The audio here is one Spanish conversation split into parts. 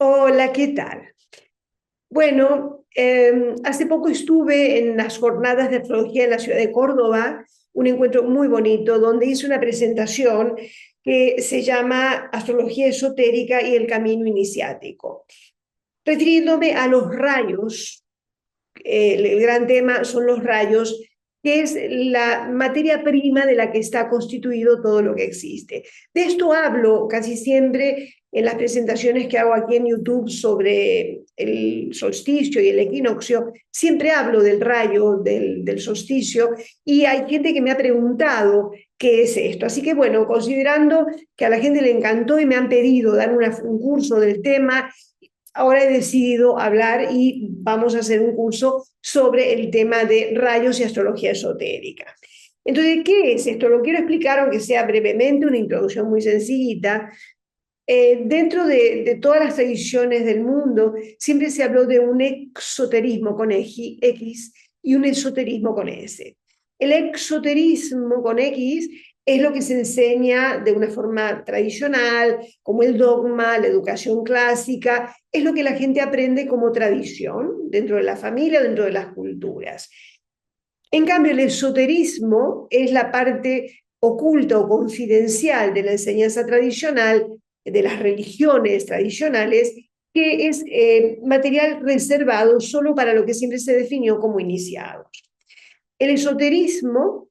Hola, ¿qué tal? Bueno, hace poco estuve en las jornadas de astrología en la ciudad de Córdoba, un encuentro muy bonito donde hice una presentación que se llama Astrología Esotérica y el Camino Iniciático, refiriéndome a los rayos. El gran tema son los rayos, que es la materia prima de la que está constituido todo lo que existe. De esto hablo casi siempre en las presentaciones que hago aquí en YouTube sobre el solsticio y el equinoccio. Siempre hablo del rayo, del solsticio, y hay gente que me ha preguntado qué es esto. Así que bueno, considerando que a la gente le encantó y me han pedido dar un curso del tema, ahora he decidido hablar y vamos a hacer un curso sobre el tema de rayos y astrología esotérica. Entonces, ¿qué es esto? Lo quiero explicar, aunque sea brevemente, una introducción muy sencillita. Dentro de todas las tradiciones del mundo, siempre se habló de un exoterismo con X y un esoterismo con S. El exoterismo con X es lo que se enseña de una forma tradicional, como el dogma, la educación clásica, es lo que la gente aprende como tradición dentro de la familia, dentro de las culturas. En cambio, el esoterismo es la parte oculta o confidencial de la enseñanza tradicional, de las religiones tradicionales, que es material reservado solo para lo que siempre se definió como iniciados. El esoterismo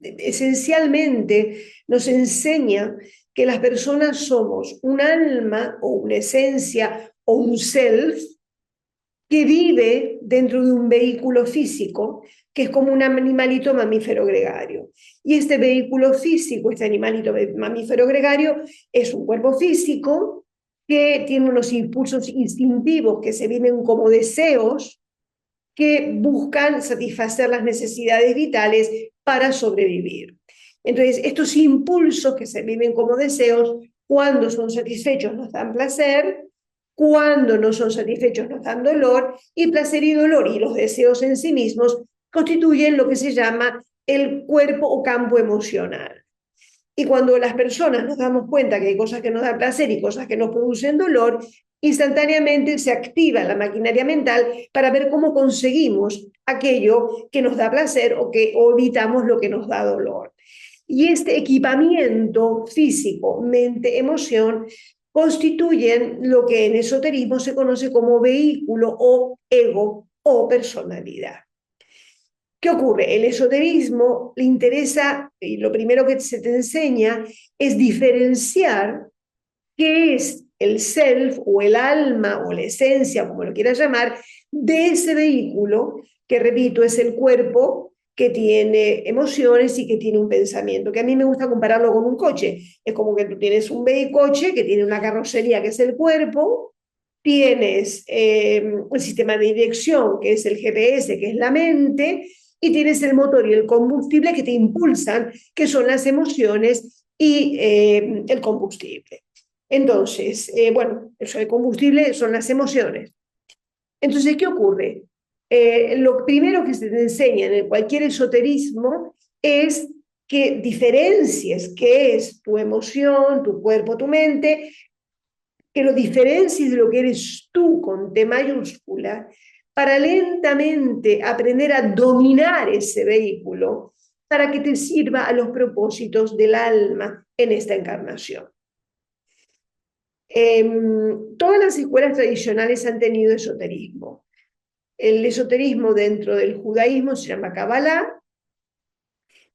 esencialmente nos enseña que las personas somos un alma o una esencia o un self que vive dentro de un vehículo físico, que es como un animalito mamífero gregario. Y este vehículo físico, este animalito mamífero gregario, es un cuerpo físico que tiene unos impulsos instintivos que se viven como deseos que buscan satisfacer las necesidades vitales para sobrevivir. Entonces, estos impulsos que se viven como deseos, cuando son satisfechos nos dan placer, cuando no son satisfechos nos dan dolor, y placer y dolor y los deseos en sí mismos constituyen lo que se llama el cuerpo o campo emocional. Y cuando las personas nos damos cuenta que hay cosas que nos dan placer y cosas que nos producen dolor, instantáneamente se activa la maquinaria mental para ver cómo conseguimos aquello que nos da placer o evitamos lo que nos da dolor. Y este equipamiento físico, mente, emoción, constituyen lo que en esoterismo se conoce como vehículo o ego o personalidad. ¿Qué ocurre? El esoterismo le interesa, y lo primero que se te enseña es diferenciar qué es el self o el alma o la esencia, como lo quieras llamar, de ese vehículo, que repito, es el cuerpo que tiene emociones y que tiene un pensamiento, que a mí me gusta compararlo con un coche. Es como que tú tienes un coche que tiene una carrocería que es el cuerpo, tienes un sistema de dirección que es el GPS, que es la mente, y tienes el motor y el combustible que te impulsan, que son las emociones y el combustible. Entonces, bueno, eso de combustible son las emociones. Entonces, ¿qué ocurre? Lo primero que se te enseña en cualquier esoterismo es que diferencies qué es tu emoción, tu cuerpo, tu mente, que lo diferencies de lo que eres tú con T mayúscula, para lentamente aprender a dominar ese vehículo para que te sirva a los propósitos del alma en esta encarnación. Todas las escuelas tradicionales han tenido esoterismo. El esoterismo dentro del judaísmo se llama Kabbalah,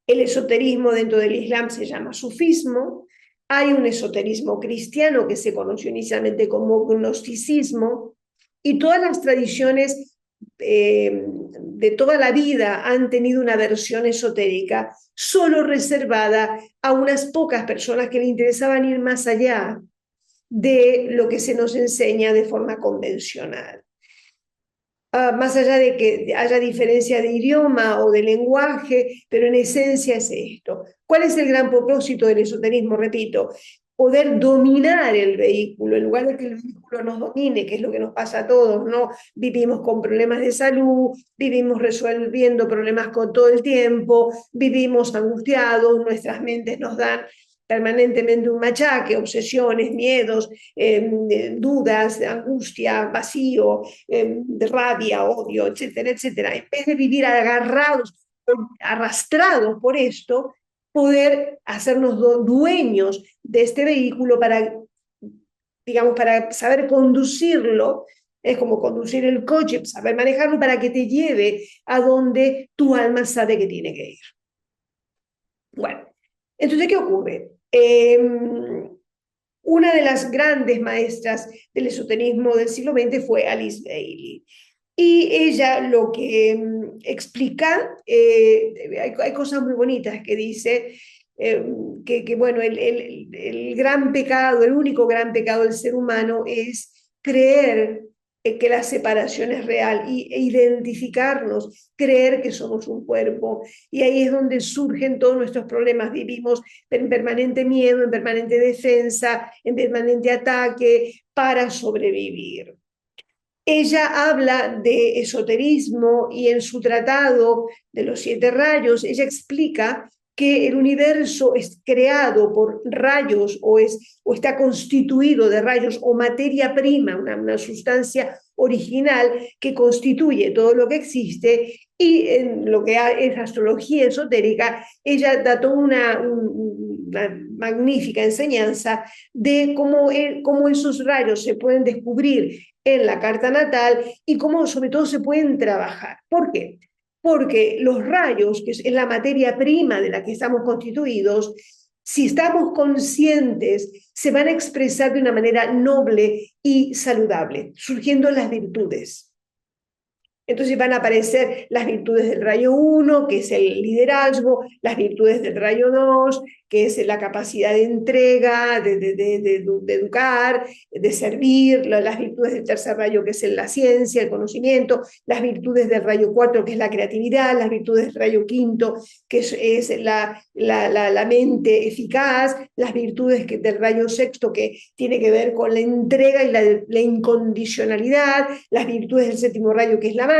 el esoterismo dentro del Islam se llama sufismo, hay un esoterismo cristiano que se conoció inicialmente como gnosticismo, y todas las tradiciones de toda la vida han tenido una versión esotérica solo reservada a unas pocas personas que le interesaban ir más allá de lo que se nos enseña de forma convencional. Más allá de que haya diferencia de idioma o de lenguaje, pero en esencia es esto. ¿Cuál es el gran propósito del esoterismo? Repito, poder dominar el vehículo, en lugar de que el vehículo nos domine, que es lo que nos pasa a todos, ¿no? Vivimos con problemas de salud, vivimos resolviendo problemas con todo el tiempo, vivimos angustiados, nuestras mentes nos dan permanentemente un machaque, obsesiones, miedos, dudas, angustia, vacío, rabia, odio, etcétera, etcétera. En vez de vivir agarrados, arrastrados por esto, poder hacernos dueños de este vehículo para, digamos, para saber conducirlo. Es como conducir el coche, saber manejarlo para que te lleve a donde tu alma sabe que tiene que ir. Bueno, entonces, ¿qué ocurre? Una de las grandes maestras del esoterismo del siglo XX fue Alice Bailey. Y ella lo que explica, hay cosas muy bonitas que dice, que bueno, el gran pecado, el único gran pecado del ser humano es creer que la separación es real e identificarnos, creer que somos un cuerpo. Y ahí es donde surgen todos nuestros problemas. Vivimos en permanente miedo, en permanente defensa, en permanente ataque para sobrevivir. Ella habla de esoterismo y en su tratado de los 7 rayos, ella explica que el universo es creado por rayos o está constituido de rayos o materia prima, una sustancia original que constituye todo lo que existe, y en lo que es astrología esotérica, ella da toda una magnífica enseñanza de cómo esos rayos se pueden descubrir en la carta natal y cómo sobre todo se pueden trabajar. ¿Por qué? Porque los rayos, que es la materia prima de la que estamos constituidos, si estamos conscientes, se van a expresar de una manera noble y saludable, surgiendo las virtudes. Entonces van a aparecer las virtudes del rayo 1, que es el liderazgo, las virtudes del rayo 2, que es la capacidad de entrega, de educar, de servir, las virtudes del tercer rayo, que es la ciencia, el conocimiento, las virtudes del rayo 4, que es la creatividad, las virtudes del rayo 5, que es la mente eficaz, las virtudes del rayo 6, que tiene que ver con la entrega y la incondicionalidad, las virtudes del 7º rayo, que es la magia.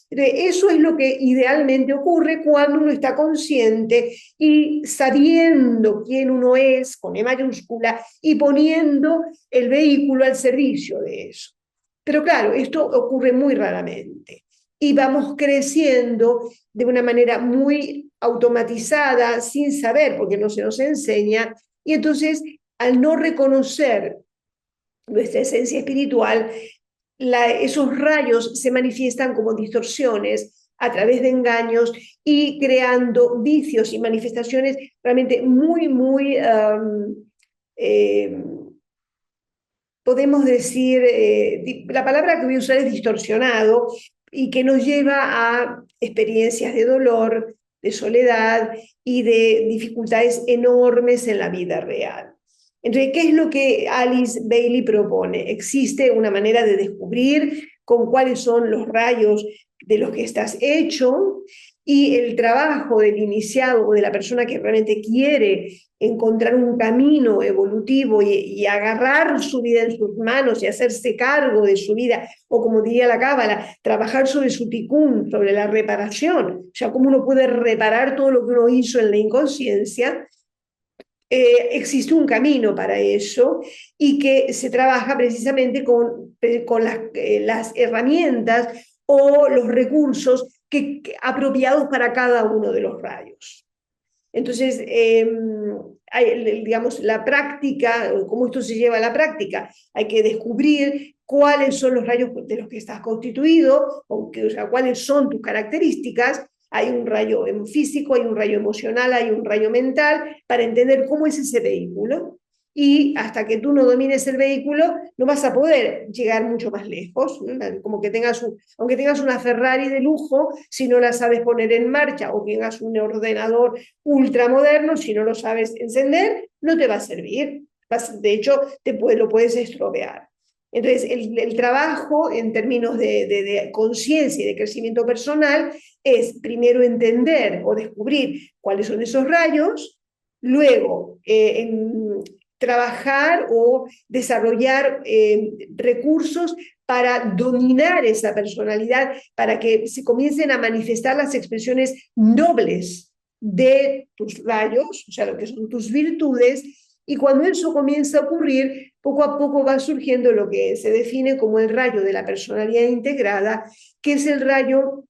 Eso es lo que idealmente ocurre cuando uno está consciente y sabiendo quién uno es, con E mayúscula, y poniendo el vehículo al servicio de eso. Pero claro, esto ocurre muy raramente. Y vamos creciendo de una manera muy automatizada, sin saber, porque no se nos enseña, y entonces, al no reconocer nuestra esencia espiritual, esos rayos se manifiestan como distorsiones a través de engaños y creando vicios y manifestaciones realmente muy, podemos decir, la palabra que voy a usar es distorsionado, y que nos lleva a experiencias de dolor, de soledad y de dificultades enormes en la vida real. Entonces, ¿qué es lo que Alice Bailey propone? Existe una manera de descubrir con cuáles son los rayos de los que estás hecho, y el trabajo del iniciado o de la persona que realmente quiere encontrar un camino evolutivo y agarrar su vida en sus manos y hacerse cargo de su vida, o como diría la Cábala, trabajar sobre su tikkun, sobre la reparación, o sea, cómo uno puede reparar todo lo que uno hizo en la inconsciencia. Existe un camino para eso, y que se trabaja precisamente con las herramientas o los recursos apropiados para cada uno de los rayos. Entonces, digamos, la práctica, cómo esto se lleva a la práctica, hay que descubrir cuáles son los rayos de los que estás constituido, o sea, cuáles son tus características. Hay un rayo físico, hay un rayo emocional, hay un rayo mental, para entender cómo es ese vehículo. Y hasta que tú no domines el vehículo, no vas a poder llegar mucho más lejos. Como que aunque tengas una Ferrari de lujo, si no la sabes poner en marcha, o tengas un ordenador ultramoderno, si no lo sabes encender, no te va a servir. De hecho, lo puedes estropear. Entonces, el trabajo en términos de conciencia y de crecimiento personal es primero entender o descubrir cuáles son esos rayos, luego trabajar o desarrollar recursos para dominar esa personalidad, para que se comiencen a manifestar las expresiones nobles de tus rayos, o sea, lo que son tus virtudes, y cuando eso comienza a ocurrir, poco a poco va surgiendo lo que se define como el rayo de la personalidad integrada, que es el rayo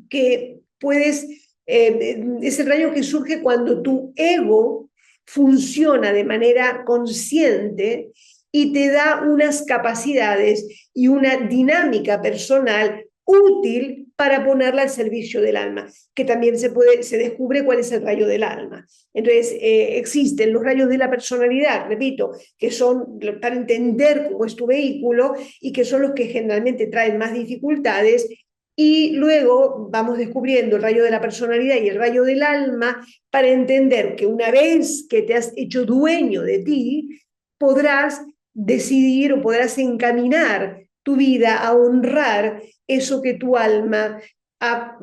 que puedes, es el rayo que surge cuando tu ego funciona de manera consciente y te da unas capacidades y una dinámica personal útil para ponerla al servicio del alma, que también se descubre cuál es el rayo del alma. Entonces, existen los rayos de la personalidad, repito, que son para entender cómo es tu vehículo y que son los que generalmente traen más dificultades, y luego vamos descubriendo el rayo de la personalidad y el rayo del alma para entender que una vez que te has hecho dueño de ti, podrás decidir o podrás encaminar tu vida a honrar eso que tu alma ha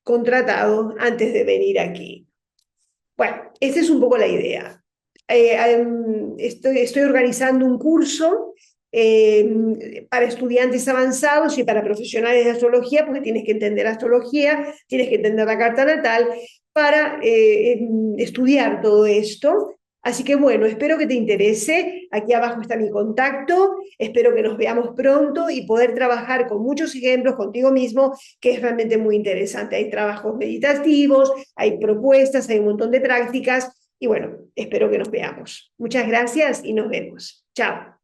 contratado antes de venir aquí. Bueno, esta es un poco la idea. Estoy organizando un curso para estudiantes avanzados y para profesionales de astrología, porque tienes que entender astrología, tienes que entender la carta natal para estudiar todo esto. Así que bueno, espero que te interese. Aquí abajo está mi contacto. Espero que nos veamos pronto y poder trabajar con muchos ejemplos contigo mismo, que es realmente muy interesante. Hay trabajos meditativos, hay propuestas, hay un montón de prácticas y bueno, espero que nos veamos. Muchas gracias y nos vemos. Chao.